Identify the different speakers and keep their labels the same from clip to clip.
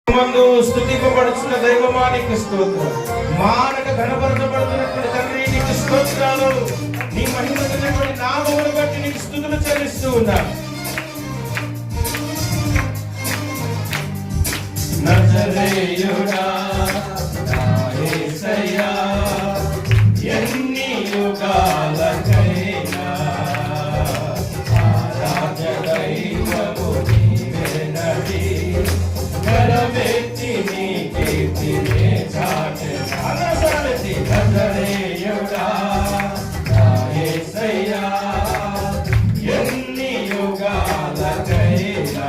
Speaker 1: స్తుతింపబడుచున్న దైవమానికి స్తోత్రం. మానక ఘనపరచబడుతున్నటువంటి తండ్రి నీకు స్తోత్రాలు. నీ మహిమమైనటువంటి నామమును బట్టి నీకు స్తుతులు చెల్లిస్తూ ఉన్నాను. నజరేయుడా నా యేసయ్యా, ఎన్ని యుగాలకైనా ఆరాధ్య దైవము నీవేనని గలమెత్తి నీ కీర్తినే చాటెదా. నజరేయుడా నా యేసయ్యా, ఎన్ని యుగాలకైనా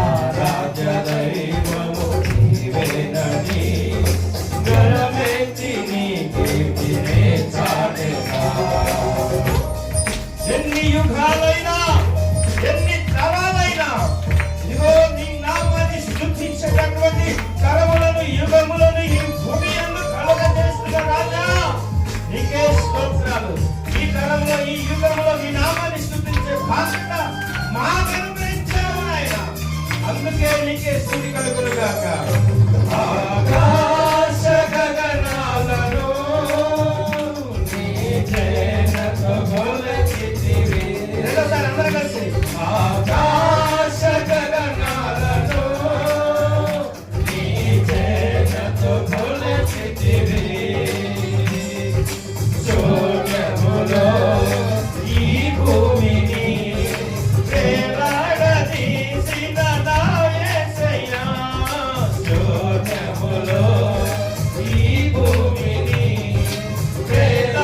Speaker 1: ఆరాధ్య దైవము నీవేనని గలమెత్తి నీ కీర్తినే చాటెదా. ఎన్ని యుగాలైనా ఎన్ని తరాలైనా ఇదిగో నీ నామాన్ని స్తుతించేటటువంటి తరములను యుగములను ఈ భూమి యందు కలగజేస్తున్న రాజా నీకే స్తోత్రాలు. ఈ తరంలో ఈ యుగంలో నీ నామాన్ని స్తుతించే బాధ్యత మాకు అనుగ్రహించావు నాయన. అందుకే నీకే స్తుతి కలుగును గాక. ఆకాశ గగనాలను నీ జయనతో కొలచితివి. రెండోసారి అందరూ కలిసి ఆకాశ గగనాలను నీ జయనతో కొలచితివి. శూన్యములో ఈ భూమిని వేలాడదీసిన నా యేసయ్యా, శూన్యములో ఈ భూమిని వేలాడదీసిన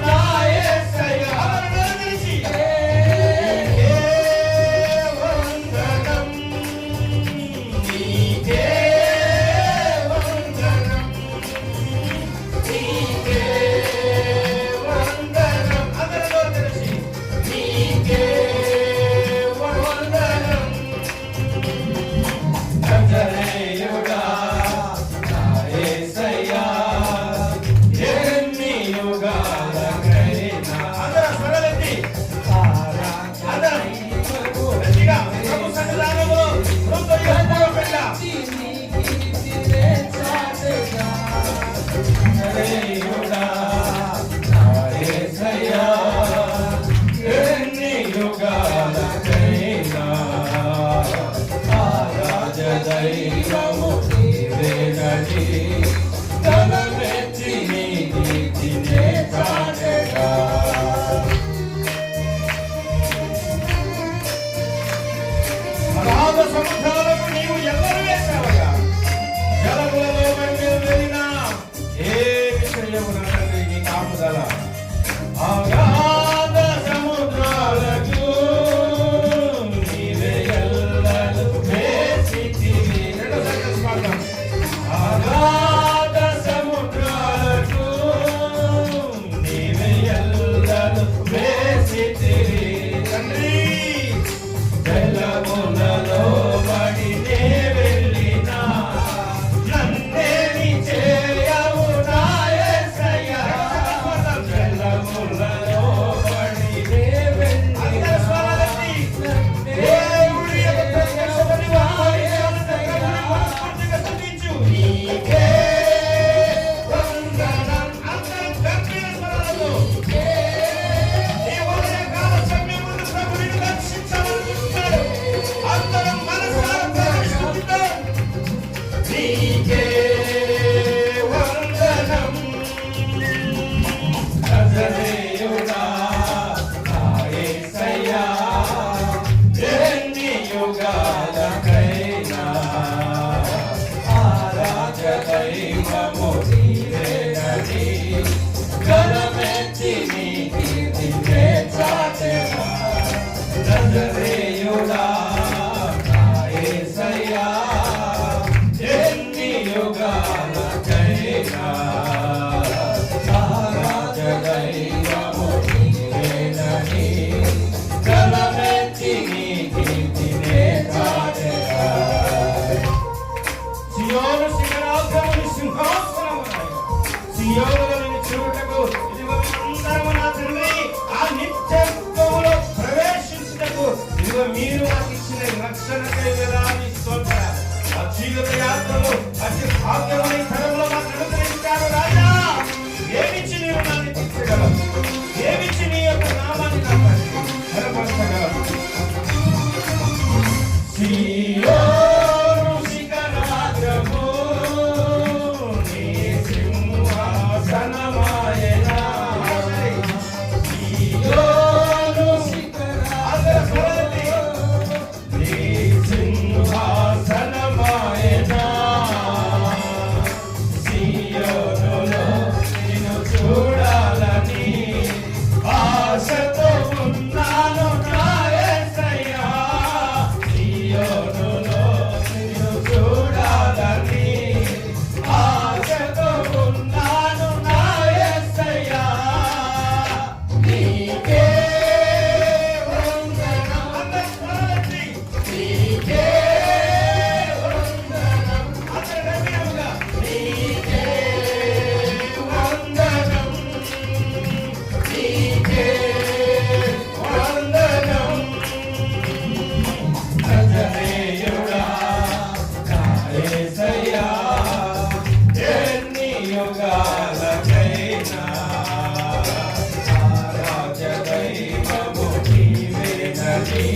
Speaker 1: నా యేసయ్యా. వందనం నీకే, వందనం నీకే, వందనం అందరిలో తెలిసి నీకే వందనం. నజరేయుడా నా యేసయ్యా, ఎన్ని యుగాలకైనా అందరూ స్వరమెత్తి అందరూ గట్టిగా ప్రభు సన్నిధానములో హృదయపూర్వకంగా నజరేయుడా నా యేసయ్యా, ఎన్ని యుగాలకైనా ఆరాధ్య దైవము నీవేనని గలమెత్తి నీ కీర్తినే చాటెదా. అగాధ సముద్రాలకు నీవు ఎల్లరూ వేశావుగా, జలములలో మేము వెళ్ళినా ఏ విషయమున తండ్రి నీ కాపుదల. అగాధ సముద్రాలకు నీవే ఎల్లలు వేసితివి. రెండోసారి కలిసి పాడదాం. అగాధ సముద్రాలకు నీవే ఎల్లలు వేసితివి. తండ్రి జలములలో పడి జీవిత యాత్రలో అతి భాగ్యమైన తరంలో మాకు అనుగ్రహించారు రాజా. ఏమిచ్చి నీవు నన్ను తీర్చగలవు? ఏమిచ్చి నీ యొక్క నామాన్ని నాకు బలపరచగలవు? సియోను శిఖరాగ్రము నీ సింహాసనమాయెనా. సియోను శిఖరాగ్రము నీ సింహాసనమాయెనా. సియోనులో నిన్ను చూడాలని ఆశతో ఉన్నాను నా యేసయ్యా. సియోనులో నిన్ను చూడాలని ఆశతో ఉన్నాను నా యేసయ్యా. నీకే వందనం. అందరూ స్వరాన్ని. నీకే వందనం. అందరూ గట్టిగా. నీకే వందనం. నీకే వందనం. నజరేయుడా నా యేసయ్యా, ఎన్ని యుగాలకైనా ఆరాధ్య దైవము నీవేనని